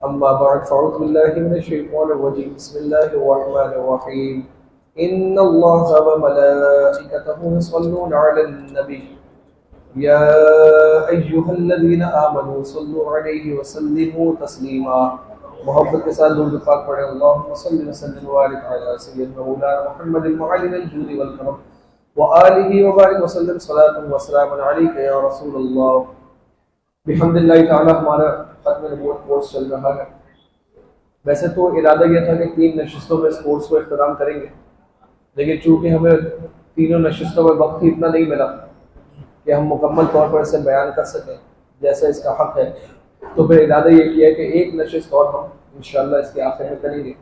أما بعد فأعوذ بالله من الشيطان الرجيم بسم الله الرحمن الرحيم إن الله وملائكته يصلون على النبي يا أيها الذين آمنوا صلوا عليه وسلموا تسليما محبت کے ساتھ درود پاک پڑھیں اللهم صل وسلم وبارك على سيدنا مولانا محمد المعلم الجود والكرم وآله وبارك وسلم صلاة وسلام عليك يا رسول الله. بحمد اللہ تعالی ہمارا ختم نبوت کورس چل رہا ہے. ویسے تو ارادہ یہ تھا کہ 3 نشستوں میں اس کورس کو اختتام کریں گے، لیکن چونکہ ہمیں تینوں نشستوں میں وقت ہی اتنا نہیں ملا کہ ہم مکمل طور پر اسے بیان کر سکیں جیسا اس کا حق ہے، تو پھر ارادہ یہ کیا ہے کہ ایک نشست اور ہم انشاءاللہ اس کے آخر میں کریں گے،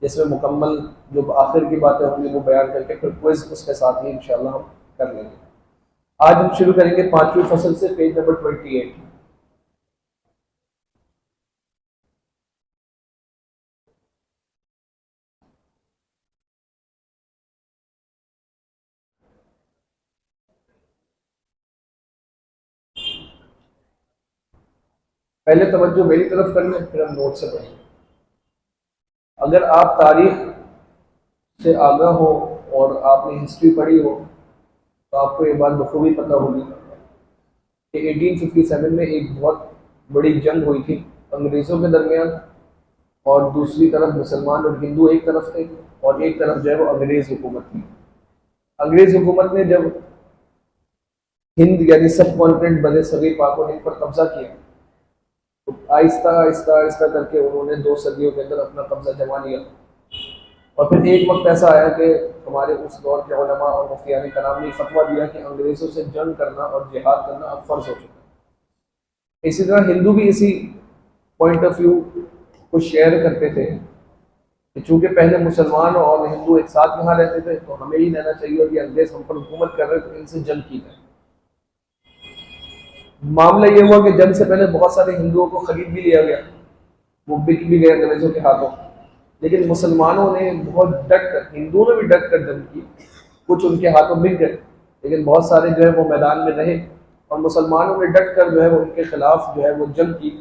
جس میں مکمل جو آخر کی باتیں ہوں گی وہ بیان کر کے پھر کوئز اس کے ساتھ ہی انشاءاللہ ہم کر لیں گے. آج ہم شروع کریں گے 5ویں فصل سے، پیج نمبر 28. پہلے توجہ میری طرف کر لیں پھر ہم نوٹ سے پڑھیں. اگر آپ تاریخ سے آگاہ ہو اور آپ نے ہسٹری پڑھی ہو تو آپ کو یہ بات بخوبی پتہ ہوگی کہ 1857 میں ایک بہت بڑی جنگ ہوئی تھی انگریزوں کے درمیان، اور دوسری طرف مسلمان اور ہندو ایک طرف تھے اور ایک طرف جو ہے وہ انگریز حکومت تھی. انگریز حکومت نے جب ہند یعنی سب کانٹیننٹ بر صغیر پاک و ہند پر قبضہ کیا تو آہستہ آہستہ آہستہ کر کے انہوں نے 2 صدیوں کے اندر اپنا قبضہ جما لیا. اور پھر ایک وقت ایسا آیا کہ ہمارے اس دور کے علماء اور مفتیان کرام نے فتویٰ دیا کہ انگریزوں سے جنگ کرنا اور جہاد کرنا اب فرض ہو چکا ہے. اسی طرح ہندو بھی اسی پوائنٹ آف ویو کو شیئر کرتے تھے کہ چونکہ پہلے مسلمان اور ہندو ایک ساتھ یہاں رہتے تھے تو ہمیں ہی رہنا چاہیے، اور یہ انگریز ہم پر حکومت کر رہے تو ان سے جنگ کی جائے. معاملہ یہ ہوا کہ جنگ سے پہلے بہت سارے ہندوؤں کو خرید بھی لیا گیا، وہ بک بھی گئے انگریزوں کے ہاتھوں، لیکن مسلمانوں نے بہت ڈٹ کر، ہندوؤں نے بھی ڈٹ کر جنگ کی. کچھ ان کے ہاتھوں بک گئے لیکن بہت سارے جو ہے وہ میدان میں رہے، اور مسلمانوں نے ڈٹ کر جو ہے وہ ان کے خلاف جو ہے وہ جنگ کی.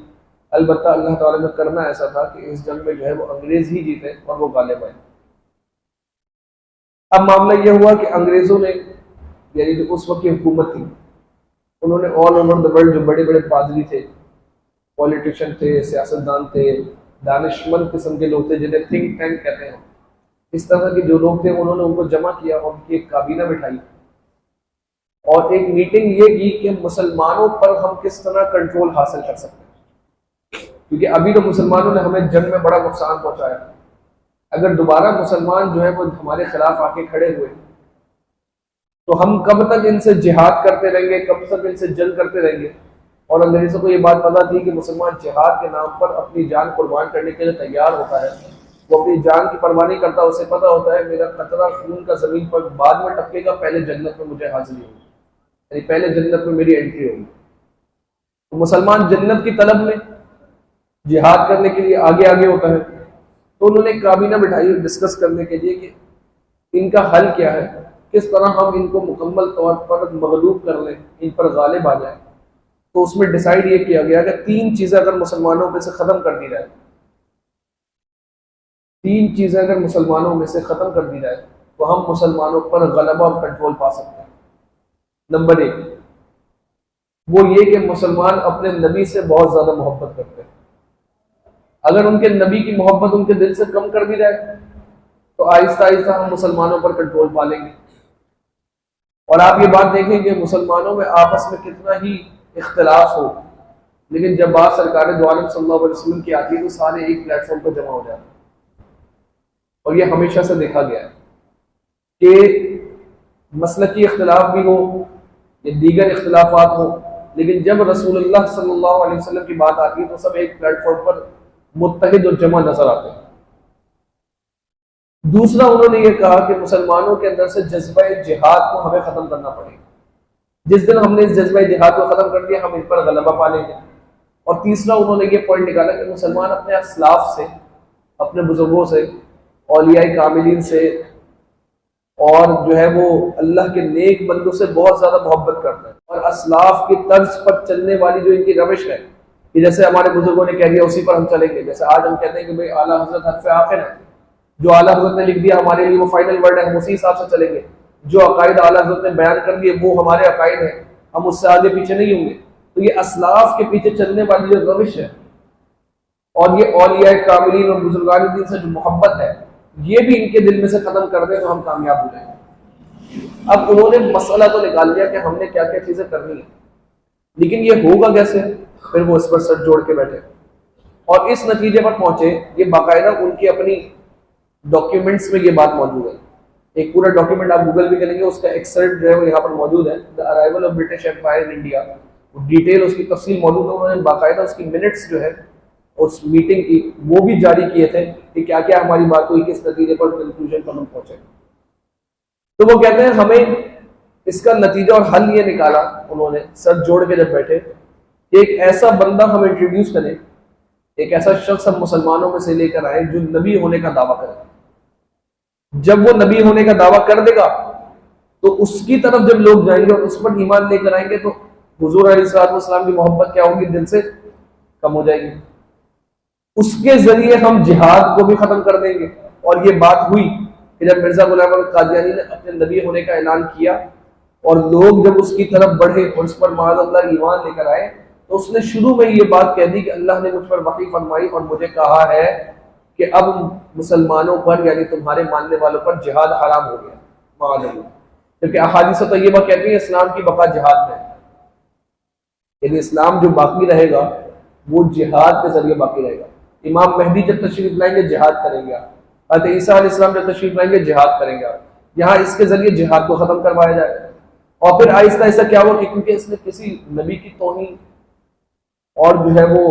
البتہ اللہ تعالیٰ نے کرنا ایسا تھا کہ اس جنگ میں جو ہے وہ انگریز ہی جیتے اور وہ غالب آئے. اب معاملہ یہ ہوا کہ انگریزوں نے یعنی جو اس وقت کی حکومت تھی انہوں نے آل اوور دا ورلڈ جو بڑے بڑے پادری تھے، پولیٹیشین تھے، سیاستدان تھے، دانشمند قسم کے لوگ تھے جنہیں تھنک ٹینک کہتے ہیں، اس طرح کے جو لوگ تھے انہوں نے ان کو جمع کیا اور ان کی ایک کابینہ بٹھائی اور ایک میٹنگ یہ کی کہ مسلمانوں پر ہم کس طرح کنٹرول حاصل کر سکتے ہیں، کیونکہ ابھی تو مسلمانوں نے ہمیں جنگ میں بڑا نقصان پہنچایا. اگر دوبارہ مسلمان جو ہے وہ ہمارے خلاف آ کے کھڑے ہوئے تو ہم کب تک ان سے جہاد کرتے رہیں گے، کب تک ان سے جنگ کرتے رہیں گے. اور انگریزوں کو یہ بات پتہ تھی کہ مسلمان جہاد کے نام پر اپنی جان قربان کرنے کے لیے تیار ہوتا ہے، وہ اپنی جان کی پرواہ نہیں کرتا، اسے پتہ ہوتا ہے میرا قطرہ خون کا زمین پر بعد میں ٹپکے گا، پہلے جنت میں مجھے حاضری ہوگی، یعنی پہلے جنت میں میری انٹری ہوگی. تو مسلمان جنت کی طلب میں جہاد کرنے کے لیے آگے آگے ہوتا ہے. تو انہوں نے کابینہ بٹھائی ڈسکس کرنے کے لیے کہ ان کا حل کیا ہے، کس طرح ہم ان کو مکمل طور پر مغلوب کر لیں، ان پر غالب آ جائیں. تو اس میں ڈیسائیڈ یہ کیا گیا کہ 3 چیزیں اگر مسلمانوں میں سے ختم کر دی جائے، 3 چیزیں اگر مسلمانوں میں سے ختم کر دی جائے تو ہم مسلمانوں پر غلبہ اور کنٹرول پا سکتے ہیں. نمبر 1 وہ یہ کہ مسلمان اپنے نبی سے بہت زیادہ محبت کرتے ہیں. اگر ان کے نبی کی محبت ان کے دل سے کم کر دی جائے تو آہستہ آہستہ ہم مسلمانوں پر کنٹرول پا لیں گے. اور آپ یہ بات دیکھیں کہ مسلمانوں میں آپس میں کتنا ہی اختلاف ہو، لیکن جب بات سرکار دو عالم صلی اللہ علیہ وسلم کی آتی ہے تو سارے ایک پلیٹ فارم پر جمع ہو جاتے ہیں. اور یہ ہمیشہ سے دیکھا گیا ہے کہ مسلکی اختلاف بھی ہو یا دیگر اختلافات ہوں، لیکن جب رسول اللہ صلی اللہ علیہ وسلم کی بات آتی ہے تو سب ایک پلیٹ فارم پر متحد اور جمع نظر آتے ہیں. دوسرا انہوں نے یہ کہا کہ مسلمانوں کے اندر سے جذبہ جہاد کو ہمیں ختم کرنا پڑے گا. جس دن ہم نے اس جذبہ جہاد کو ختم کر دیا ہم ان پر غلبہ پا لیں گے. اور تیسرا انہوں نے یہ پوائنٹ نکالا کہ مسلمان اپنے اسلاف سے، اپنے بزرگوں سے، اولیاء کاملین سے اور جو ہے وہ اللہ کے نیک بندوں سے بہت زیادہ محبت کرتا ہے، اور اسلاف کی طرز پر چلنے والی جو ان کی روش ہے کہ جیسے ہمارے بزرگوں نے کہہ دیا اسی پر ہم چلیں گے. جیسے آج ہم کہتے ہیں کہ بھائی اعلیٰ حضرت حرف آخر ہے، جو اعلیٰ حضرت نے لکھ دیا ہمارے لیے وہ فائنل ورڈ ہے، ہم اسی حساب سے چلیں گے. جو عقائد اعلیٰ حضرت نے بیان کر دیے وہ ہمارے عقائد ہیں، ہم اس سے آگے پیچھے نہیں ہوں گے. تو یہ اسلاف کے پیچھے چلنے والی جو روش ہے اور یہ اولیاء کاملین اور بزرگان دین سے جو محبت ہے، یہ بھی ان کے دل میں سے ختم کر دیں تو ہم کامیاب ہو جائیں گے. اب انہوں نے مسئلہ تو نکال لیا کہ ہم نے کیا کیا چیزیں کرنی ہیں، لیکن یہ ہوگا کیسے؟ پھر وہ اس پر سر جوڑ کے بیٹھے اور اس نتیجے پر پہنچے. یہ باقاعدہ ان کی اپنی ڈاکیومنٹس میں یہ بات موجود ہے. ایک پورا ڈاکیومنٹ آپ گوگل بھی کریں گے، اس کا ایکسرٹ جو ہے وہ یہاں پر موجود ہے، the arrival of British empire in India. Detail اس کی تفصیل موجود ہے. انہوں نے باقاعدہ اس کی منٹس جو ہے اس میٹنگ کی وہ بھی جاری کیے تھے کہ کیا کیا ہماری بات ہوئی، کس نتیجے پر کنکلوژن پر ہم پہنچے. تو وہ کہتے ہیں ہمیں اس کا نتیجہ اور حل یہ نکالا انہوں نے سر جوڑ کے جب بیٹھے کہ ایک ایسا بندہ ہم انٹروڈیوس کریں، ایک ایسا شخص ہم مسلمانوں میں سے لے کر آئے جو نبی ہونے کا دعویٰ کرے. جب وہ نبی ہونے کا دعویٰ کر دے گا تو اس کی طرف جب لوگ جائیں گے اور اس پر ایمان لے کر آئیں گے تو حضور علیہ السلام کی محبت کیا ہوگی؟ دل سے کم ہو جائے گی. اس کے ذریعے ہم جہاد کو بھی ختم کر دیں گے. اور یہ بات ہوئی کہ جب مرزا غلام احمد قادیانی نے اپنے نبی ہونے کا اعلان کیا اور لوگ جب اس کی طرف بڑھے اور اس پر معاذ اللہ ایمان لے کر آئے تو اس نے شروع میں یہ بات کہہ دی کہ اللہ نے مجھ پر وحی فرمائی اور مجھے کہا ہے کہ اب مسلمانوں پر یعنی تمہارے ماننے والوں پر جہاد حرام ہو گیا. معاذ اللہ. کیونکہ احادیث طیبہ کہتی ہیں اسلام کی بقا جہاد میں، یعنی اسلام جو باقی رہے گا وہ جہاد کے ذریعے باقی رہے گا. امام مہدی جب تشریف لائیں گے جہاد کریں گے، حضرت عیسیٰ علیہ السلام جب تشریف لائیں گے جہاد کریں گے. یہاں اس کے ذریعے جہاد کو ختم کروایا جائے گا. اور پھر آہستہ آہستہ کیا ہوا کہ کیونکہ اس نے کسی نبی کی توہین اور جو ہے وہ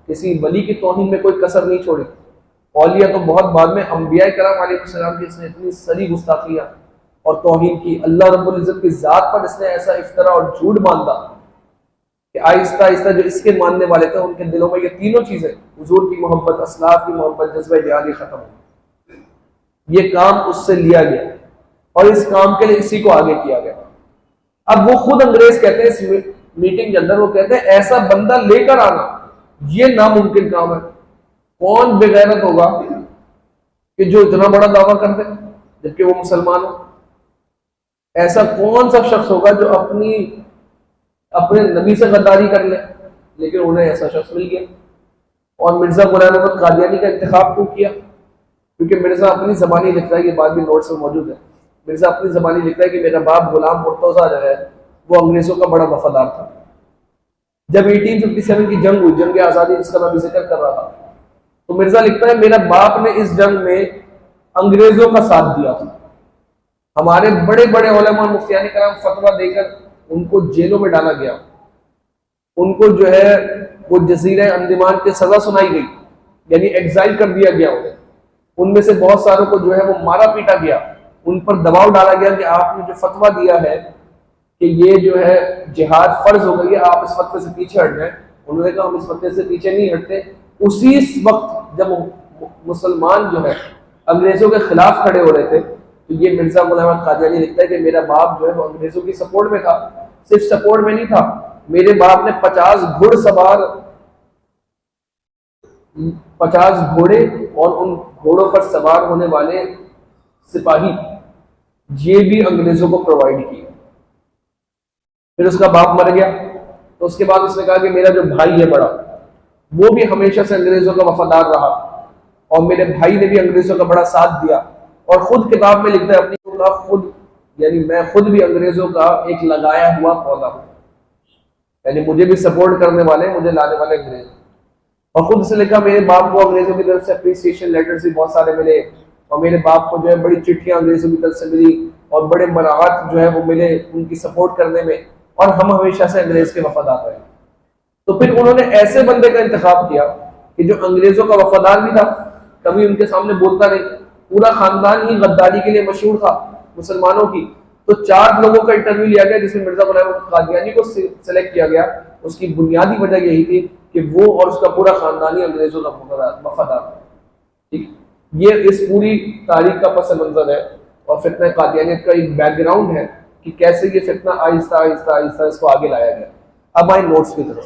کسی ولی کی توہین میں کوئی کسر نہیں چھوڑی. اولیاء تو بہت بعد میں، انبیاء کرام علیہ السلام کی اس نے اتنی سری گستاخیاں اور توہین کی، اللہ رب العزت کی ذات پر اس نے ایسا افطرا اور جھوٹ باندھا کہ آہستہ آہستہ جو اس کے ماننے والے تھے ان کے دلوں میں یہ تینوں چیزیں، حضور کی محبت، اسلاف کی محبت، جذبہ جہاد ختم ہو. یہ کام اس سے لیا گیا اور اس کام کے لیے اسی کو آگے کیا گیا. اب وہ خود انگریز کہتے ہیں اس میٹنگ کے اندر، وہ کہتے ہیں ایسا بندہ لے کر آنا یہ ناممکن کام ہے. کون بے غیرت ہوگا کہ جو اتنا بڑا دعویٰ کر دے جبکہ وہ مسلمان ہو؟ ایسا کون سا شخص ہوگا جو اپنے نبی سے غداری کر لے؟ لیکن انہیں ایسا شخص مل گیا. اور مرزا غلام احمد قادیانی کا انتخاب کیوں کیا؟ کیونکہ مرزا اپنی زبانی لکھ رہا ہے، یہ بات بھی نوٹس میں موجود ہے. مرزا اپنی زبانی لکھ رہا ہے کہ میرا باپ غلام مرتضیٰ جو ہے وہ انگریزوں کا بڑا وفادار تھا. جب 1857 کی جنگ ہوئی، جنگ آزادی جس کا میں بھی ذکر کر رہا تھا، تو مرزا لکھتا ہے میرا باپ نے اس جنگ میں انگریزوں کا ساتھ دیا تھا. ہمارے بڑے بڑے علماء مفتیان کرام فتویٰ دے کر ان کو جیلوں میں ڈالا گیا، ان کو جو ہے وہ جزیرہ انڈمان کی سزا سنائی گئی، یعنی ایگزائل کر دیا گیا انہیں. ان میں سے بہت ساروں کو جو ہے وہ مارا پیٹا گیا، ان پر دباؤ ڈالا گیا کہ آپ نے جو فتویٰ دیا ہے کہ یہ جو ہے جہاد فرض ہو گئی ہے، آپ اس فتوے سے پیچھے ہٹ جائیں. انہوں نے کہا ہم اس فتوے سے پیچھے نہیں ہٹتے. اسی وقت جب مسلمان جو ہے انگریزوں کے خلاف کھڑے ہو رہے تھے تو یہ مرزا غلام احمد قادیانی لکھتا ہے کہ میرا باپ جو ہے وہ انگریزوں کی سپورٹ میں تھا. صرف سپورٹ میں نہیں تھا، میرے باپ نے 50 گھڑ سوار، 50 گھوڑے اور ان گھوڑوں پر سوار ہونے والے سپاہی یہ بھی انگریزوں کو پرووائڈ کیے. پھر اس کا باپ مر گیا تو اس کے بعد اس نے کہا کہ میرا جو بھائی ہے بڑا وہ بھی ہمیشہ سے انگریزوں کا وفادار رہا اور میرے بھائی نے بھی انگریزوں کا بڑا ساتھ دیا. اور خود کتاب میں لکھتا ہے اپنی خود، یعنی میں خود بھی انگریزوں کا ایک لگایا ہوا پودا ہوں، یعنی مجھے بھی سپورٹ کرنے والے، مجھے لانے والے انگریز. اور خود سے لکھا میرے باپ کو انگریزوں کی طرف سے اپریسیشن لیٹرز بھی بہت سارے ملے اور میرے باپ کو جو ہے بڑی چٹھیاں انگریزوں کی طرف سے ملی اور بڑے مراعات جو ہے وہ ملے ان کی سپورٹ کرنے میں، اور ہم ہمیشہ سے انگریز کے وفادار رہے. تو پھر انہوں نے ایسے بندے کا انتخاب کیا کہ جو انگریزوں کا وفادار بھی تھا، کبھی ان کے سامنے بولتا نہیں، پورا خاندان ہی غداری کے لیے مشہور تھا مسلمانوں کی. تو 4 لوگوں کا انٹرویو لیا گیا جس میں مرزا غلام احمد قادیانی کو سلیکٹ کیا گیا. اس کی بنیادی وجہ یہی تھی کہ وہ اور اس کا پورا خاندان ہی انگریزوں کا وفادار تھا. ٹھیک، یہ اس پوری تاریخ کا پس منظر ہے اور فتنہ قادیانیت کا ایک بیک گراؤنڈ ہے کہ کیسے یہ فتنہ آہستہ آہستہ آہستہ اس کو آگے لایا گیا. اب آئیں نوٹس کی طرف.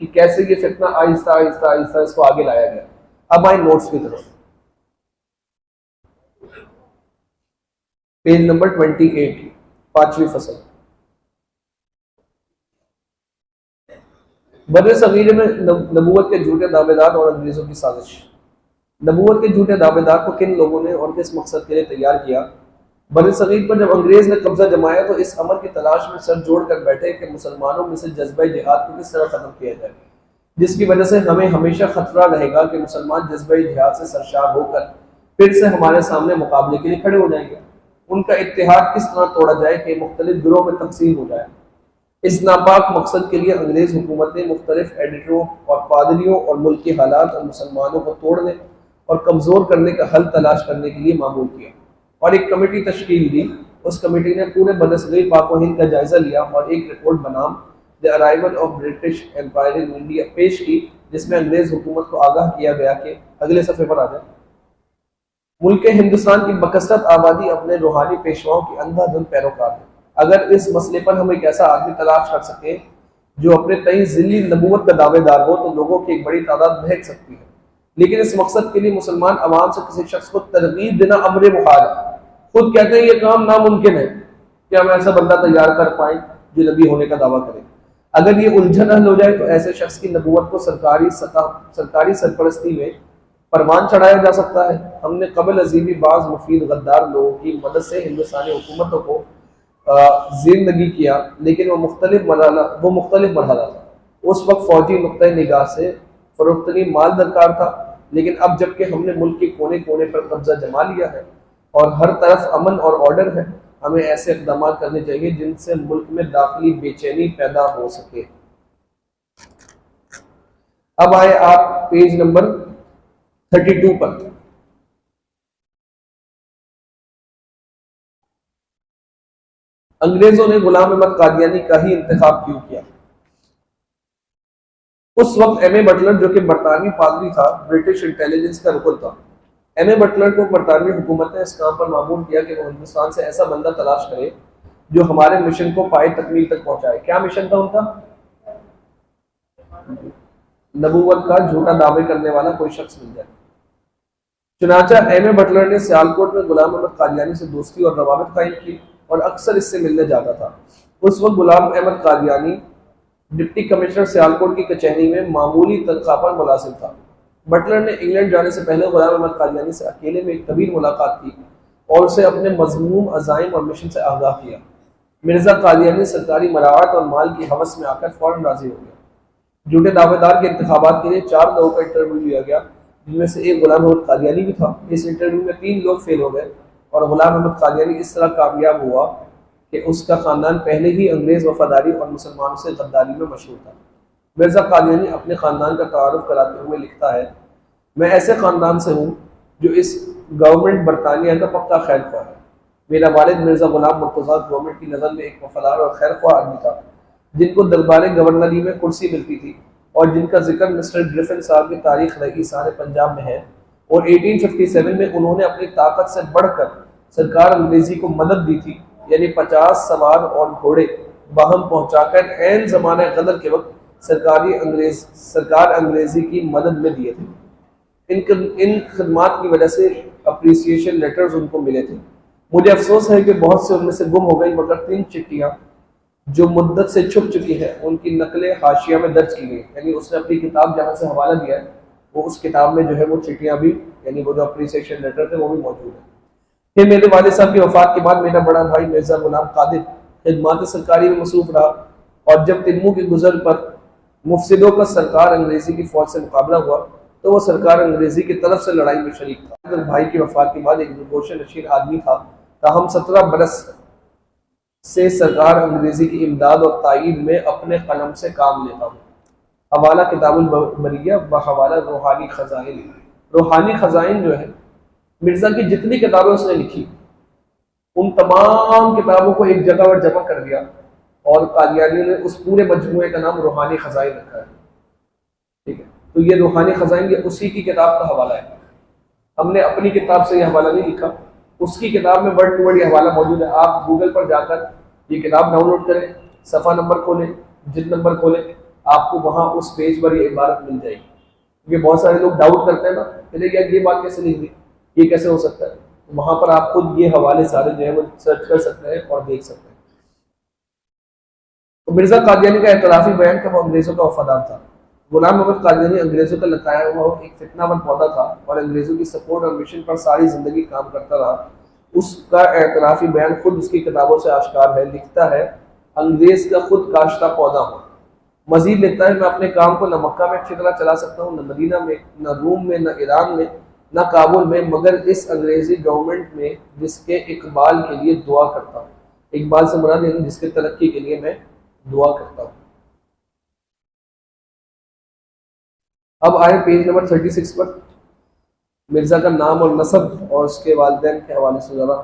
کہ کیسے یہ فتنہ آہستہ آہستہ آہستہ اس کو آگے لایا گیا. اب آئے نوٹس کی طرف. پیج نمبر 28، 5ویں فصل. بر صغیر میں نبوت کے جھوٹے دعوے دار اور انگریزوں کی سازش. نبوت کے جھوٹے دعوے دار کو کن لوگوں نے اور کس مقصد کے لیے تیار کیا؟ بر صغیر پر جب انگریز نے قبضہ جمایا تو اس امر کی تلاش میں سر جوڑ کر بیٹھے کہ مسلمانوں میں سے جذبہ جہاد کو کس طرح ختم کیا جائے، جس کی وجہ سے ہمیں ہمیشہ خطرہ رہے گا کہ مسلمان جذبہ جہاد سے سرشار ہو کر پھر سے ہمارے سامنے مقابلے کے لیے کھڑے ہو جائیں گے. ان کا اتحاد کس طرح توڑا جائے کہ مختلف گروہ میں تقسیم ہو جائے. اس ناپاک مقصد کے لیے انگریز حکومت نے مختلف ایڈیٹروں اور پادریوں اور ملک کے حالات اور مسلمانوں کو توڑنے اور کمزور کرنے کا حل تلاش کرنے کے لیے معمول کیا اور ایک کمیٹی تشکیل دی. اس کمیٹی نے پورے برصغیر پاک و ہند کا جائزہ لیا اور ایک رپورٹ بنام the arrival of British empire in India پیش کی، جس میں انگریز حکومت کو آگاہ کیا گیا کہ اگلے صفحے پر آ جائے. ملک ہندوستان کی بکثرت آبادی اپنے روحانی پیشواؤں کی اندھا دھند پیروکار ہے. اگر اس مسئلے پر ہم ایک ایسا آدمی تلاش کر سکیں جو اپنے تئیں ذلی نبوت کا دعوے دار ہو تو لوگوں کی ایک بڑی تعداد بہک سکتی ہے. لیکن اس مقصد کے لیے مسلمان عوام سے کسی شخص کو ترغیب دینا امر محال ہے. خود کہتے ہیں یہ کام ناممکن ہے کہ ہم ایسا بندہ تیار کر پائیں جو نبی ہونے کا دعویٰ کرے. اگر یہ الجھن حل ہو جائے تو ایسے شخص کی نبوت کو سرکاری سرپرستی میں پروان چڑھایا جا سکتا ہے. ہم نے قبل ازیں بعض مفید غدار لوگوں کی مدد سے ہندوستانی حکومتوں کو زندگی کیا، لیکن وہ مختلف مرحلہ تھا. اس وقت فوجی نقطۂ نگاہ سے فروختنی مال درکار تھا، لیکن اب جب کہ ہم نے ملک کے کونے کونے پر قبضہ جما لیا ہے اور ہر طرف امن اور آرڈر ہے، ہمیں ایسے اقدامات کرنے چاہیے جن سے ملک میں داخلی بے چینی پیدا ہو سکے. اب آئے آپ پیج نمبر 32 پر. انگریزوں نے غلام احمد قادیانی کا ہی انتخاب کیوں کیا؟ اس وقت ایم اے بٹلر جو کہ برطانوی پادری تھا برٹش انٹیلیجنس کا رکن تھا. ایم اے بٹلر کو برطانوی حکومت نے اس کام پر معمول کیا کہ وہ ہندوستان سے ایسا بندہ تلاش کرے جو ہمارے مشن کو پائے تکمیل تک پہنچائے. کیا مشن تھا ان کا؟ نبوت کا جھوٹا دعوے کرنے والا کوئی شخص مل جائے. چنانچہ ایم اے بٹلر نے سیالکوٹ میں غلام احمد قادیانی سے دوستی اور روابط قائم کی اور اکثر اس سے ملنے جاتا تھا. اس وقت غلام احمد قادیانی ڈپٹی کمشنر سیالکوٹ کی کچہری میں معمولی تنخواہ پر ملازم تھا. بٹلر نے انگلینڈ جانے سے پہلے غلام احمد قادیانی سے اکیلے میں ایک طویل ملاقات کی اور اسے اپنے مذموم عزائم اور مشن سے آگاہ کیا. مرزا قادیانی سرکاری مراعات اور مال کی ہوس میں آ کر فوراً راضی ہو گیا. جھوٹے دعوے دار کے انتخابات کے لیے 4 لوگوں کا انٹرویو لیا گیا، جن میں سے ایک غلام احمد قادیانی بھی تھا. اس انٹرویو میں 3 لوگ فیل ہو گئے اور غلام احمد قادیانی اس طرح کامیاب ہوا کہ اس کا خاندان پہلے ہی انگریز وفاداری اور مسلمانوں سے غداری میں مشہور تھا. مرزا قادیانی اپنے خاندان کا تعارف کراتے ہوئے لکھتا ہے، میں ایسے خاندان سے ہوں جو اس گورنمنٹ برطانیہ کا پکا خیر خواہ ہے. میرا والد مرزا غلام مرتضیٰ گورنمنٹ کی نظر میں ایک وفادار اور خیر خواہ آدمی تھا، جن کو دربار گورنری میں کرسی ملتی تھی اور جن کا ذکر مسٹر گرفن صاحب کی تاریخ رئیسان پنجاب میں ہے. اور 1857 میں انہوں نے اپنی طاقت سے بڑھ کر سرکار انگریزی کو مدد دی تھی، یعنی 50 سوار اور گھوڑے باہم پہنچا کر عین زمانہ غدر کے وقت سرکار انگریزی کی مدد میں دیے تھے. ان خدمات کی وجہ سے اپریسیشن لیٹرز ان کو ملے تھے. مجھے افسوس ہے کہ بہت سے ان میں سے گم ہو گئی، مگر 3 چٹھیاں جو مدت سے چھپ چکی ہیں ان کی نقلیں حاشیہ میں درج کی گئی. یعنی اس نے اپنی کتاب جہاں سے حوالہ دیا ہے وہ اس کتاب میں جو ہے وہ چٹھیاں بھی، یعنی وہ جو اپریسیشن لیٹر تھے وہ بھی موجود ہیں. پھر میرے والد صاحب کی وفات کے بعد میرا بڑا بھائی مرزا غلام قادر خدمات سرکاری میں مصروف رہا، اور جب تنمو کی گزر پر مفسدوں کا سرکار انگریزی کی فوج سے مقابلہ ہوا تو وہ سرکار انگریزی کی طرف سے لڑائی میں شریک تھا. بھائی کی وفات کے بعد ایک گوشہ نشین آدمی تھا، تاہم 17 برس سے سرکار انگریزی کی امداد اور تائید میں اپنے قلم سے کام لیتا ہوں. حوالہ کتاب البریہ بحوالہ روحانی خزائن. روحانی خزائن جو ہے مرزا کی جتنی کتابیں اس نے لکھی ان تمام کتابوں کو ایک جگہ پر جمع کر دیا اور قادیانی نے اس پورے مجموعے کا نام روحانی خزائن رکھا ہے. ٹھیک ہے، تو یہ روحانی خزائن یہ اسی کی کتاب کا حوالہ ہے. ہم نے اپنی کتاب سے یہ حوالہ نہیں لکھا، اس کی کتاب میں ورڈ ٹو ورڈ یہ حوالہ موجود ہے. آپ گوگل پر جا کر یہ کتاب ڈاؤن لوڈ کریں، صفحہ نمبر کھولیں، جلد نمبر کھولیں، آپ کو وہاں اس پیج پر یہ عبارت مل جائے گی، کیونکہ بہت سارے لوگ ڈاؤٹ کرتے ہیں نا کہ یار یہ بات کیسے لکھ دی، یہ کیسے ہو سکتا ہے، وہاں پر آپ خود یہ حوالے سارے جو ہے وہ سرچ کر سکتے ہیں اور دیکھ سکتے ہیں۔ تو مرزا قادیانی کا اعترافی بیان کہ وہ انگریزوں کا وفادار تھا۔ غلام محمد قادیانی انگریزوں کا لٹایا ہوا ایک فتنہ بن پودا تھا اور انگریزوں کی سپورٹ اور مشن پر ساری زندگی کام کرتا رہا۔ اس کا اعترافی بیان خود اس کی کتابوں سے آشکار ہے۔ لکھتا ہے انگریز کا خود کاشتہ پودا ہوں۔ مزید لکھتا ہے میں اپنے کام کو نہ مکہ میں اچھی طرح چلا سکتا ہوں، نہ مدینہ میں، نہ روم میں، نہ ایران میں، نہ کابل میں، مگر اس انگریزی گورنمنٹ میں جس کے اقبال کے لیے دعا کرتا ہوں۔ اقبال سے مراد یعنی جس کے ترقی کے لیے میں دعا کرتا ہوں۔ اب آئے پیج نمبر 36 پر، مرزا کا نام اور نسب اور اس کے والدین کے حوالے سے ذرا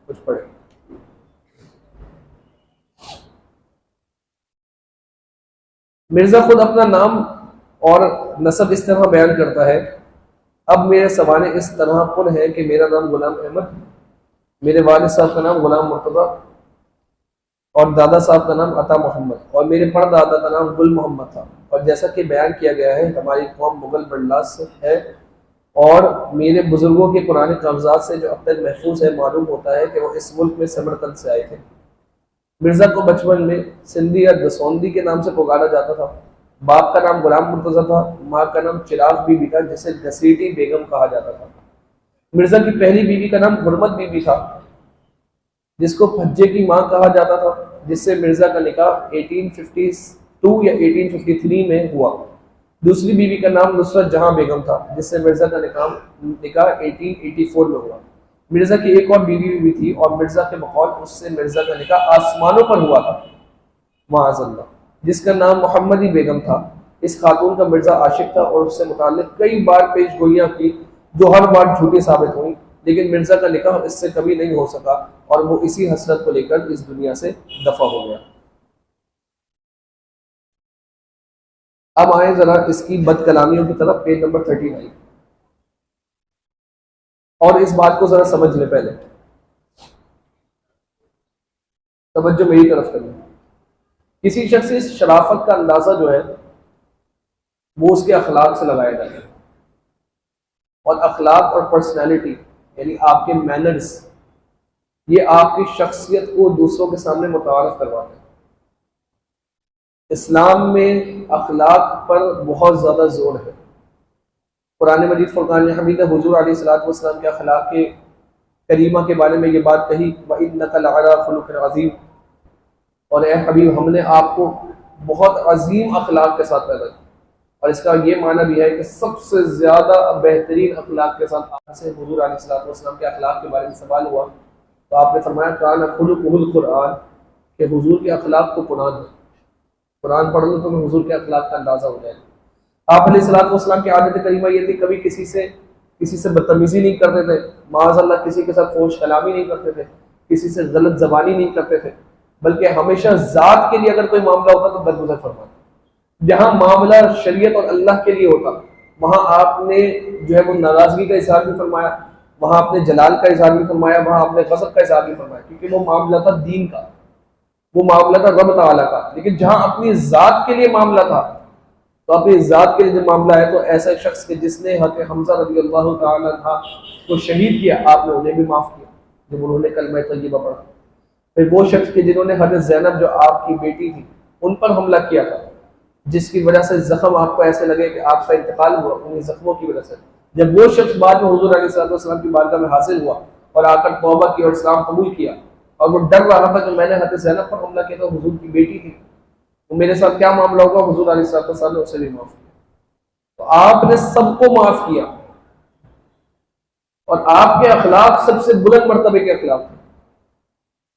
کچھ پڑھیں۔ مرزا خود اپنا نام اور نسب اس طرح بیان کرتا ہے، اب میرے سوانے اس طرح پر ہے کہ میرا نام غلام احمد، میرے والد صاحب کا نام غلام مرتضیٰ اور دادا صاحب کا نام عطا محمد اور میرے پردادا کا نام گل محمد تھا، اور جیسا کہ بیان کیا گیا ہے ہماری قوم مغل بردلاس سے ہے اور میرے بزرگوں کے پرانے کاغذات سے جو اب تک محفوظ ہے معلوم ہوتا ہے کہ وہ اس ملک میں سمرقند سے آئے تھے۔ مرزا کو بچپن میں سندھی یا دسوندی کے نام سے پکارا جاتا تھا۔ باپ کا نام غلام مرتضیٰ تھا، ماں کا نام چراغ بی بی تھا جسے گھسیٹی بیگم کہا جاتا تھا۔ مرزا کی پہلی بیوی کا نام حرمت بی بی تھا جس کو پھجے کی ماں کہا جاتا تھا، جس سے مرزا کا نکاح 1852 یا 1853 میں ہوا۔ دوسری بیوی کا نام نصرت جہاں بیگم تھا جس سے مرزا کا نکاح 1884 میں ہوا۔ مرزا کی ایک اور بیوی بھی تھی اور مرزا کے بقول اس سے مرزا کا نکاح آسمانوں پر ہوا تھا معاذ اللہ، جس کا نام محمدی بیگم تھا۔ اس خاتون کا مرزا عاشق تھا اور اس سے متعلق کئی بار پیش گوئیاں کی جو ہر بار جھوٹی ثابت ہوئی، لیکن مرزا کا نکاح اس سے کبھی نہیں ہو سکا اور وہ اسی حسرت کو لے کر اس دنیا سے دفع ہو گیا۔ اب آئیں ذرا اس کی بد کلامیوں کی طرف، پیج نمبر 39، اور اس بات کو ذرا سمجھ لیں، پہلے توجہ میری طرف کریں۔ کسی شخص کی شرافت کا اندازہ جو ہے وہ اس کے اخلاق سے لگایا جاتا ہے، اور اخلاق اور پرسنالٹی یعنی آپ کے مینرز یہ آپ کی شخصیت کو دوسروں کے سامنے متعارف کرواتے ہیں۔ اسلام میں اخلاق پر بہت زیادہ زور ہے۔ قرآن مجید فرقان حمید حضور علیہ الصلوۃ والسلام کے اخلاق کے کریمہ کے بارے میں یہ بات کہی وَإِنَّكَ لَعَلَىٰ خُلُقٍ عَظِيمٍ، اور اے حبیب ہم نے آپ کو بہت عظیم اخلاق کے ساتھ پیدا کیا، اور اس کا یہ معنی بھی ہے کہ سب سے زیادہ بہترین اخلاق کے ساتھ آپ سے حضور علیہ الصلوۃ والسلام کے اخلاق کے بارے میں سوال ہوا تو آپ نے فرمایا کان خلقہ القرآن، کہ حضور کے اخلاق تو قرآن ہے، قرآن پڑھ لو تو حضور کے اخلاق کا اندازہ ہو جائے گا۔ آپ علیہ الصلوۃ والسلام کی عادت کریمہ یہ تھی کبھی کسی سے بدتمیزی نہیں کرتے تھے، معاذ اللہ کسی کے ساتھ فحش کلامی نہیں کرتے تھے، کسی سے غلط زبانی نہیں کرتے تھے، بلکہ ہمیشہ ذات کے لیے اگر کوئی معاملہ ہوتا تو درگزر فرماتے۔ جہاں معاملہ شریعت اور اللہ کے لیے ہوتا وہاں آپ نے جو ہے وہ ناراضگی کا اظہار بھی فرمایا، وہاں آپ نے جلال کا اظہار بھی فرمایا، وہاں آپ نے غضب کا اظہار بھی فرمایا، کیونکہ وہ معاملہ تھا دین کا، وہ معاملہ تھا رب تعالیٰ کا۔ لیکن جہاں اپنی ذات کے لیے معاملہ تھا تو اپنی ذات کے لیے جب معاملہ ہے تو ایسا شخص کے جس نے حضرت حمزہ رضی اللہ تعالیٰ عنہ کو شہید کیا آپ نے انہیں بھی معاف کیا جب انہوں نے کلمہ طیبہ پڑھا۔ پھر وہ شخص کے جنہوں نے حضرت زینب جو آپ کی بیٹی تھی ان پر حملہ کیا تھا، جس کی وجہ سے زخم آپ کو ایسے لگے کہ آپ کا انتقال ہوا انہیں زخموں کی وجہ سے، جب وہ شخص بعد میں حضور علیہ السلام کی بارگاہ میں حاصل ہوا اور آ کر توبہ کی اور اسلام قبول کیا اور وہ ڈر رہا تھا کہ میں نے حضرت زینب پر حملہ کیا تو حضور کی بیٹی تھی تو میرے ساتھ کیا معاملہ ہوگا، حضور علیہ السلام نے اسے بھی معاف کیا۔ تو آپ نے سب کو معاف کیا اور آپ کے اخلاق سب سے بلند مرتبے کے اخلاق ہیں،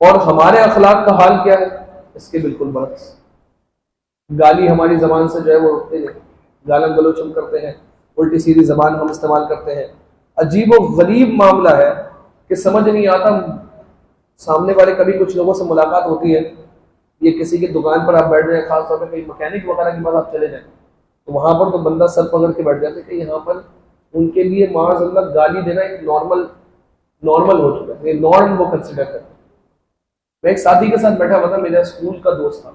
اور ہمارے اخلاق کا حال کیا ہے اس کے بالکل برعکس۔ گالی ہماری زبان سے جو ہے وہ روکتے ہیں، گالم گلوچ ہم کرتے ہیں، الٹی سیدھی زبان ہم استعمال کرتے ہیں۔ عجیب و غریب معاملہ ہے کہ سمجھ نہیں آتا، سامنے والے کبھی کچھ لوگوں سے ملاقات ہوتی ہے، یہ کسی کی دکان پر آپ بیٹھ رہے ہیں، خاص طور پہ کہیں مکینک وغیرہ کے پاس آپ چلے جائیں تو وہاں پر تو بندہ سر پکڑ کے بیٹھ جاتا ہے کہ یہاں پر ان کے لیے معاذ اللہ گالی دینا ایک نارمل ہو چکا ہے، یہ نارم وہ کنسیڈر کرتے ہیں۔ میں ایک ساتھی کے ساتھ بیٹھا ہوا تھا، میرا اسکول کا دوست تھا،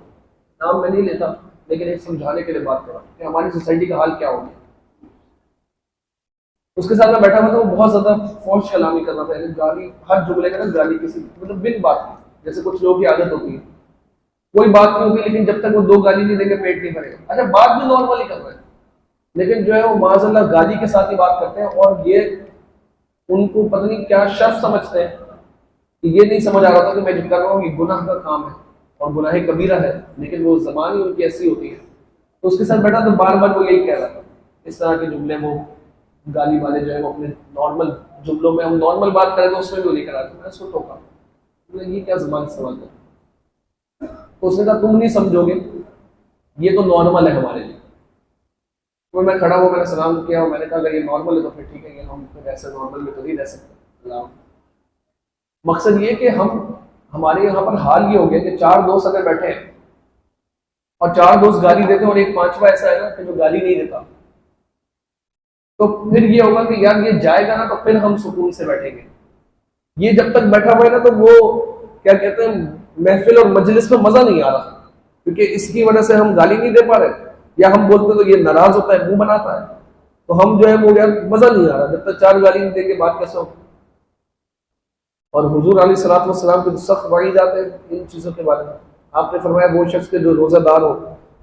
نام میں نہیں لیتا، لیکن ایک سمجھانے کے لیے بات کر رہا ہوں کہ ہماری سوسائٹی کا حال کیا ہو گیا. اس کے ساتھ میں بیٹھا ہوا تھا, وہ بہت زیادہ فوش کلامی کر رہا تھا, یعنی گالی, ہر جملے کا نا گالی کسی مطلب بن بات کی, جیسے کچھ لوگوں کی عادت ہوتی ہے کوئی بات نہیں ہوگی لیکن جب تک وہ 2 گالی نہیں دیں گے پیٹ نہیں بھرے گا. اچھا بات بھی نارملی کر رہے ہیں لیکن جو ہے وہ معاذ اللہ گالی کے ساتھ ہی بات کرتے ہیں, اور یہ ان کو پتہ نہیں کیا شرط سمجھتے ہیں کہ یہ نہیں سمجھ آ رہا تھا کہ میں جو کر رہا ہوں یہ گناہ کا کام ہے اور گناہ کبیرہ ہے, لیکن وہ زبان ہی ان کی ایسی ہوتی ہے. تو اس کے ساتھ بیٹھا تو بار بار وہ یہی کہہ رہا تھا, اس طرح کے جملے وہ گالی والے جو ہے وہ اپنے نارمل جملوں میں, ہم نارمل بات کریں تو اس میں بھی وہ لے کر آتے. میں اس کو ٹوکا, یہ کیا زبان استعمال کرتا. تو اس نے کہا تم نہیں سمجھو گے, یہ تو نارمل ہے ہمارے لیے. تو میں کھڑا ہوا, میں نے سلام کیا اور میں نے کہا اگر یہ نارمل ہے تو پھر ٹھیک ہے, ہم پھر ایسے نارمل میں تو نہیں رہ سکتے. مقصد یہ کہ ہمارے یہاں پر حال یہ ہو گیا کہ 4 دوست اگر بیٹھے ہیں اور 4 دوست گالی دیتے ہیں اور ایک 5واں ایسا ہے نا کہ جو گالی نہیں دیتا, تو پھر یہ ہوگا کہ یار یہ جائے گا نا تو پھر ہم سکون سے بیٹھیں گے. یہ جب تک بیٹھا ہوا ہے نا تو وہ کیا کہتے ہیں محفل اور مجلس میں مزہ نہیں آ رہا, کیونکہ اس کی وجہ سے ہم گالی نہیں دے پا رہے, یا ہم بولتے تو یہ ناراض ہوتا ہے, منہ بناتا ہے, تو ہم جو ہے وہ یار مزہ نہیں آ رہا. جب تک 4 گالی نہیں دیں گے بات کیسے ہو. اور حضور علیہ الصلوۃ والسلام کے سخت وعید آتے ہیں ان چیزوں کے بارے میں. آپ نے فرمایا وہ شخص کے جو روزہ دار ہو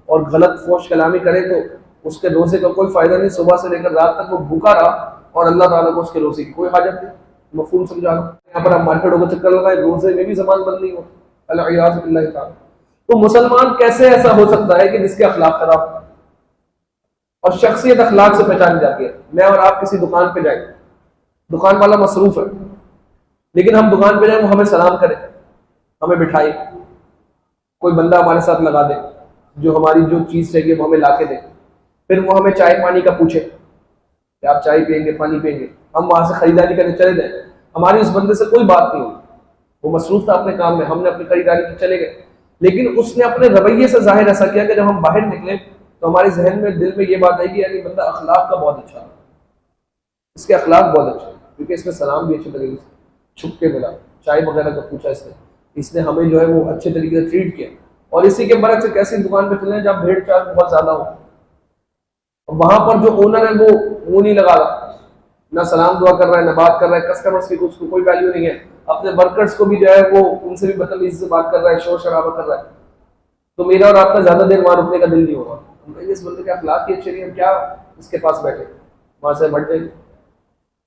اور غلط فوش کلامی کرے تو اس کے روزے کا کوئی فائدہ نہیں, صبح سے لے کر رات تک وہ بھوکا رہا اور اللہ تعالیٰ کو اس کے روزے کی کوئی حاجت نہیں. مفہوم سمجھا رہا ہوں. یہاں پر ہم مارکیٹوں کو چکر لگائے, روزے میں بھی زبان بند نہیں ہو, العیاذ باللہ تعالیٰ. تو مسلمان کیسے ایسا ہو سکتا ہے کہ جس کے اخلاق خراب ہو, اور شخصیت اخلاق سے پہچانی جاتی ہے. میں اور آپ کسی دکان پہ جائیں, دکان والا مصروف ہے لیکن ہم دکان پہ جائیں وہ ہمیں سلام کرے, ہمیں بٹھائے, کوئی بندہ ہمارے ساتھ لگا دے جو ہماری جو چیز چاہیے وہ ہمیں لا کے دے, پھر وہ ہمیں چائے پانی کا پوچھے کہ آپ چائے پئیں گے پانی پئیں گے, ہم وہاں سے خریداری کرنے چلے جائیں, ہماری اس بندے سے کوئی بات نہیں ہوئی, وہ مصروف تھا اپنے کام میں, ہم نے اپنی خریداری کی چلے گئے, لیکن اس نے اپنے رویے سے ظاہر ایسا کیا کہ جب ہم باہر نکلے تو ہمارے ذہن میں دل میں یہ بات آئی کہ یعنی بندہ اخلاق کا بہت اچھا ہے, اس کے اخلاق بہت اچھے ہیں, کیونکہ اس نے سلام بھی اچھے طریقے سے چھپ کے ملا, چائے وغیرہ کا پوچھا, اس نے ہمیں جو ہے وہ اچھے طریقے سے ٹریٹ کیا. اور اسی کے برعکس سے ایسی دکان پہ چلے جہاں بھیڑ چال بہت زیادہ ہو, وہاں پر جو اونر ہے وہ منہ نہیں لگا رہا, نہ سلام دعا کر رہا ہے, نہ بات کر رہا ہے, کسٹمرس کی اس کو کوئی ویلیو نہیں ہے, اپنے ورکرس کو بھی جو ہے وہ ان سے بھی بدتمیزی سے بات کر رہا ہے, شور شرابہ کر رہا ہے. تو میرا اور آپ کا زیادہ دیر وہاں رکنے کا دل نہیں ہوگا. اس بندے کے اخلاق کی اچھے نہیں, ہم کیا اس کے پاس بیٹھے, وہاں سے بڑھ جائیں.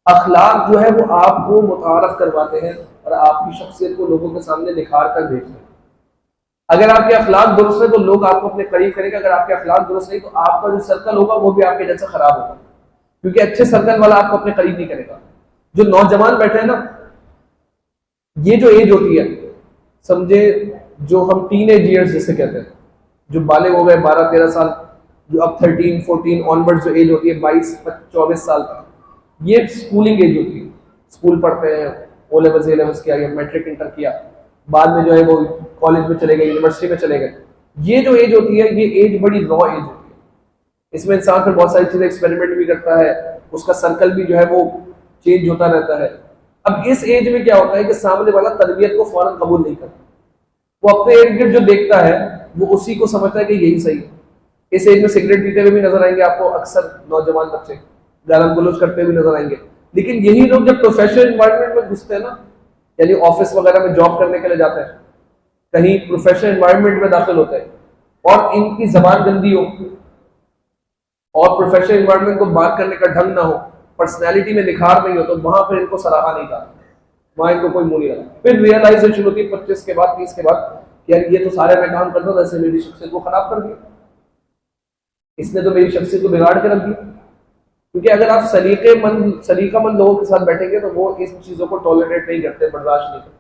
اخلاق جو ہے وہ آپ کو متعارف کرواتے ہیں اور آپ کی شخصیت کو لوگوں کے سامنے نکھار کر بھیجتے ہیں. اگر آپ کے اخلاق درست ہے تو لوگ آپ کو اپنے قریب کریں گے, اگر آپ کے اخلاق درست نہیں تو آپ کا جو سرکل ہوگا وہ بھی آپ کے جیسا خراب ہوگا, کیونکہ اچھے سرکل والا آپ کو اپنے قریب نہیں کرے گا. جو نوجوان بیٹھے ہیں نا, یہ جو ایج ہوتی ہے سمجھے, جو ہم ٹین ایج ایئرز جسے کہتے ہیں, جو بالغ ہو گئے 12-13 سال, جو اب 13-14 آنورڈ جو ایج ہوتی ہے 22-24 سال تک, یہ اسکولنگ ایج ہوتی ہے. اسکول پڑھتے ہیں, او لیولز اے لیولز کیا, یا میٹرک انٹر کیا, بعد میں جو ہے وہ کالج میں چلے گئے, یونیورسٹی میں چلے گئے. یہ جو ایج ہوتی ہے یہ ایج بڑی را ایج ہوتی ہے. اس میں انسان پھر بہت ساری چیزیں ایکسپیریمنٹ بھی کرتا ہے, اس کا سرکل بھی جو ہے وہ چینج ہوتا رہتا ہے. اب اس ایج میں کیا ہوتا ہے کہ سامنے والا تربیت کو فوراً قبول نہیں کرتا, وہ اپنے ارد گرد جو دیکھتا ہے وہ اسی کو سمجھتا ہے کہ یہی صحیح ہے. اس ایج میں سگریٹ پیتے ہوئے بھی نظر آئیں گے آپ کو اکثر نوجوان بچے, گالم گلوچ کرتے ہوئے نظر آئیں گے. لیکن یہی لوگ جب پروفیشنل انوائرمنٹ میں گھستے ہیں نا, یعنی آفس وغیرہ میں جاب کرنے کے لیے جاتے ہیں, کہیں پروفیشنل انوائرمنٹ میں داخل ہوتے ہیں, اور ان کی زبان گندی ہو اور پروفیشنل انوائرمنٹ کو بات کرنے کا ڈھنگ نہ ہو, پرسنالٹی میں نکھار نہیں ہو, تو وہاں پھر ان کو سراہا نہیں کرتا, وہاں ان کو کوئی منہ نہیں لگا. پھر ریئلائزیشن ہوتی ہے 25 کے بعد 30 کے بعد, یار یہ تو سارے میں کام کرتا تھا, ایسے میری شخصیت کو خراب کر دیا, اس نے تو میری شخصیت کو بگاڑ کے رکھ دیا. کیونکہ اگر آپ سلیقہ مند لوگوں کے ساتھ بیٹھیں گے تو وہ اس چیزوں کو ٹالریٹ نہیں کرتے, برداشت نہیں کرتے.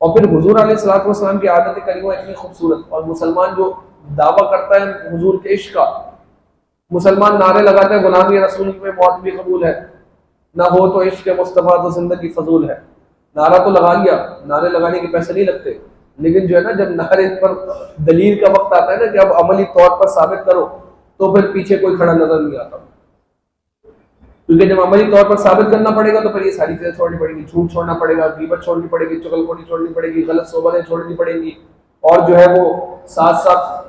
اور پھر حضور علیہ الصلوۃ والسلام کی عادت کریمہ اتنی خوبصورت, اور مسلمان جو دعویٰ کرتا ہے حضور کے عشق کا, مسلمان نعرے لگاتے ہیں غلامی رسول میں موت بھی قبول ہے, نہ ہو تو عشق مصطفیٰ تو زندگی فضول ہے. نعرہ تو لگا لیا, نعرے لگانے کے پیسے نہیں لگتے, لیکن جو ہے نا جب نعرے پر دلیل کا وقت آتا ہے نا کہ اب عملی طور پر ثابت کرو, تو پھر پیچھے کوئی کھڑا نظر نہیں آتا. کیونکہ جب عملی طور پر ثابت کرنا پڑے گا تو پھر یہ ساری چیزیں چھوڑنی پڑیں گی, جھوٹ چھوڑنا پڑے گا, غیبت چھوڑنی پڑے گی, چغلخوری چھوڑنی پڑے گی, غلط صحبتیں چھوڑنی پڑیں گی, اور جو ہے وہ ساتھ ساتھ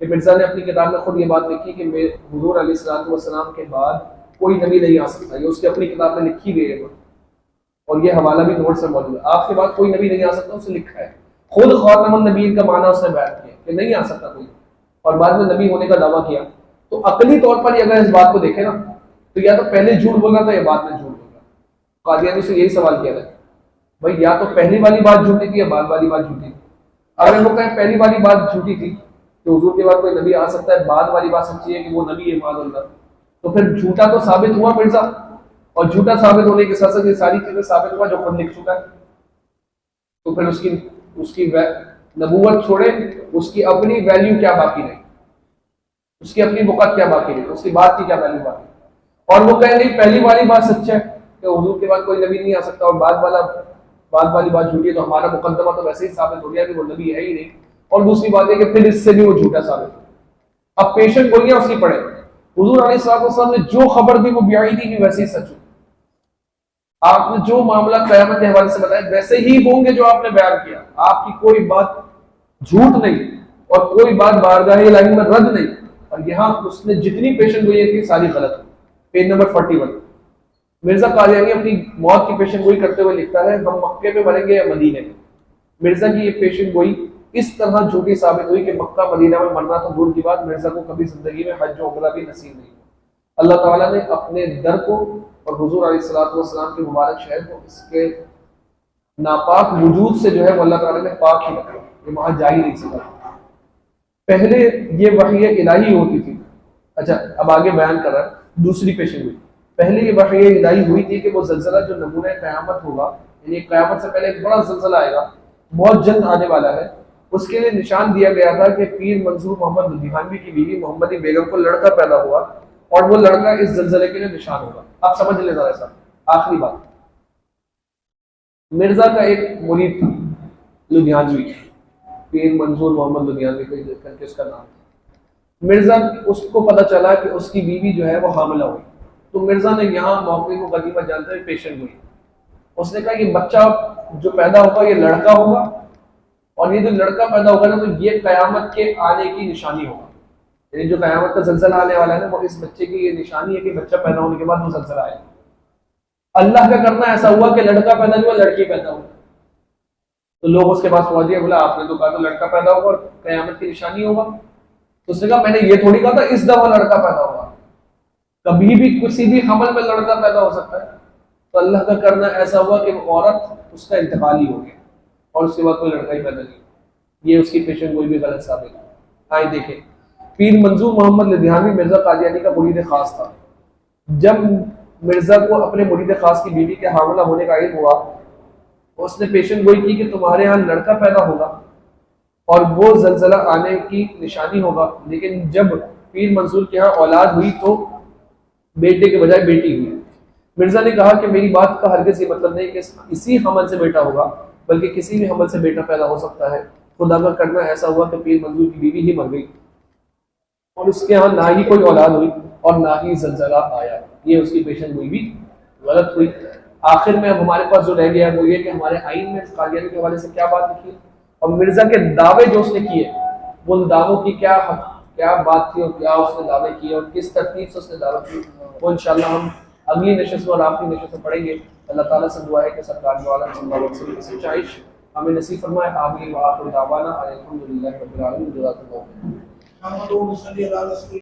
کہ مرزا نے اپنی کتاب میں خود یہ بات لکھی کہ حضور علیہ الصلوۃ والسلام کے بعد کوئی نبی نہیں آ سکتا، یہ اس کی اپنی کتاب میں لکھی گئی ہے، اور یہ حوالہ بھی نوٹ سے موجود ہے، آپ کے بعد کوئی نبی نہیں آ سکتا، اسے لکھا ہے، خود خاتم النبیین کا معنی اس نے بیان کیا کہ نہیں آ سکتا کوئی، اور بعد میں نبی ہونے کا دعویٰ کیا۔ تو عقلی طور پر اگر اس بات کو دیکھیں نا تو یا تو پہلے جھوٹ بولا تھا یا بعد میں جھوٹ بولا۔ قادیانی سے یہی سوال کیا تھا بھائی یا تو پہلی والی بات جھوٹی تھی یا بعد والی بات جھوٹی تھی۔ اگر وہ کہیں پہلی والی بات جھوٹی تھی کہ حضور کے بعد کوئی نبی آ سکتا ہے، بعد والی بات سچی ہے کہ وہ نبی ہے معاذ اللہ، تو پھر جھوٹا تو ثابت ہوا مرزا، اور جھوٹا ثابت ہونے کے ساتھ ساتھ یہ ساری چیزیں ثابت ہوا جو خود لکھ چکا ہے، تو پھر اس کی نبوت چھوڑے، اس کی اپنی ویلیو کیا باقی رہی، اس کی اپنی وقت کیا باقی رہی، اس کی بات کی کیا ویلیو باقی، اور وہ کہیں نہیں پہلی والی بات سچ ہے کہ حضور کے بعد کوئی نبی نہیں آ سکتا، اور بعد والی بات جھوٹی ہے، تو ہمارا مقدمہ تو ویسے ہی ثابت ہو گیا کہ وہ نبی ہے ہی نہیں، اور دوسری بات ہے کہ پھر اس سے بھی وہ جھوٹا ثابت ہو۔ اب پیشن گوئیاں اس کی پڑھیں، حضور علیہ الصلوۃ والسلام نے جو خبر دی وہ بیائی دی کہ ویسے ہی سچ ہو، آپ نے جو معاملہ قیامت کے حوالے سے بتایا ویسے ہی ہوں گے جو آپ نے بیان کیا، آپ کی کوئی بات جھوٹ نہیں اور کوئی بات بارگاہ الہی میں رد نہیں، اور یہاں اس نے جتنی پیشن گوئی کی ساری غلط۔ پیج نمبر 41 مرزا قادیانی اپنی موت کی پیشن گوئی کرتے ہوئے لکھتا ہے ہم مکے میں مریں گے یا مدینے میں۔ مرزا کی یہ پیشن گوئی اس طرح جھوٹی ثابت ہوئی کہ مکہ مدینہ میں مرنا تو دور کی بات، مرزا کو کبھی زندگی میں حج و عمرہ بھی نصیب نہیں ہوا۔ اللہ تعالیٰ نے اپنے در کو اور حضور علیہ الصلوۃ والسلام کے مبارک شہر کو اس کے ناپاک وجود سے جو ہے وہ اللہ تعالیٰ نے پاک ہی رکھا، یہ وہاں جا ہی نہیں سکا۔ پہلے یہ وحی الہی ہوتی تھی، اچھا اب آگے بیان کر رہا ہے دوسری پیشن گوئی۔ پہلے یہ وحی الہی ہوئی تھی کہ وہ زلزلہ جو نمونہ قیامت ہوگا، یعنی قیامت سے پہلے ایک بڑا زلزلہ آئے گا، بہت جلد آنے والا ہے، اس کے لیے نشان دیا گیا تھا کہ پیر منظور محمد لدھیانوی کی بیوی محمدی بیگم کو لڑکا پیدا ہوا، اور وہ لڑکا اس زلزلے کے لیے نشان ہوگا۔ آپ سمجھ لیں ذرا سا آخری بات، مرزا کا ایک مرید تھا لدھیانوی، پیر منظور محمد لدھیانوی کر کے اس کا نام تھا۔ مرزا اس کو پتہ چلا کہ اس کی بیوی جو ہے وہ حاملہ ہوئی، تو مرزا نے یہاں موقع کو غنیمت جانتے ہوئے پیشن گوئی، اس نے کہا یہ بچہ جو پیدا ہوگا یہ لڑکا ہوگا، اور یہ جو لڑکا پیدا ہوگا نا تو یہ قیامت کے آنے کی نشانی ہوگا، یعنی جو قیامت کا زلزلہ آنے والا ہے نا وہ اس بچے کی یہ نشانی ہے کہ بچہ پیدا ہونے کے بعد وہ زلزلہ آئے۔ اللہ کا کرنا ایسا ہوا کہ لڑکا پیدا ہوا، لڑکی پیدا ہوئی، تو لوگ اس کے پاس پہنچ گئے، بولا آپ نے تو کہا تو لڑکا پیدا ہوگا اور قیامت کی نشانی ہوگا، تو اس نے کہا میں نے یہ تھوڑی کہا تھا اس دفعہ لڑکا پیدا ہوگا، کبھی بھی کسی بھی حمل میں لڑکا پیدا ہو سکتا ہے، تو اللہ کا کرنا ایسا ہوا کہ وہ عورت اس کا انتقال ہی ہو گیا، اور اس کے بعد کوئی لڑکا ہی پیدا نہیں۔ یہ اس کی پیشن گوئی بھی غلط ثابت ہے۔ آئے دیکھیں، پیر منظور محمد لدھیانوی مرزا قادیانی کا مرید خاص تھا۔ جب مرزا کو اپنے مرید خاص کی بیوی کے حاملہ ہونے کا علم ہوا، اس نے پیشن گوئی کی کہ تمہارے ہاں لڑکا پیدا ہوگا اور وہ زلزلہ آنے کی نشانی ہوگا، لیکن جب پیر منظور کے ہاں اولاد ہوئی تو بیٹے کے بجائے بیٹی ہوئی۔ مرزا نے کہا کہ میری بات کا ہرگز یہ مطلب نہیں کہ اسی حمل سے بیٹا ہوگا، بلکہ کسی بھی حمل سے بیٹا پیدا ہو سکتا ہے۔ خدا کا کرنا ایسا ہوا کہ پیر منظور کی بیوی ہی مر گئی، اور اس کے ہاں نہ ہی کوئی اولاد ہوئی اور نہ ہی زلزلہ آیا۔ یہ اس کی پیشن گوئی بھی غلط ہوئی۔ آخر میں اب ہمارے پاس جو رہ گیا وہ یہ کہ ہمارے آئین میں قادیانی کے حوالے سے کیا بات لکھی ہے، اور مرزا کے دعوے جو اس نے کیے ان دعووں کی کیا بات تھی اور کیا اس نے دعوے کیے اور کس ترتیب سے اس نے دعوے کی، وہ انشاءاللہ ہم اگلی نشست میں اور آخری نشست میں پڑھیں گے۔ اللہ تعالیٰ سے دعا ہے کہ سرکار دو عالم صلی اللہ علیہ وسلم کی سچائش ہمیں نصیب فرمائے۔ آمین وآخر دعوانا الحمدللہ رب العالمین۔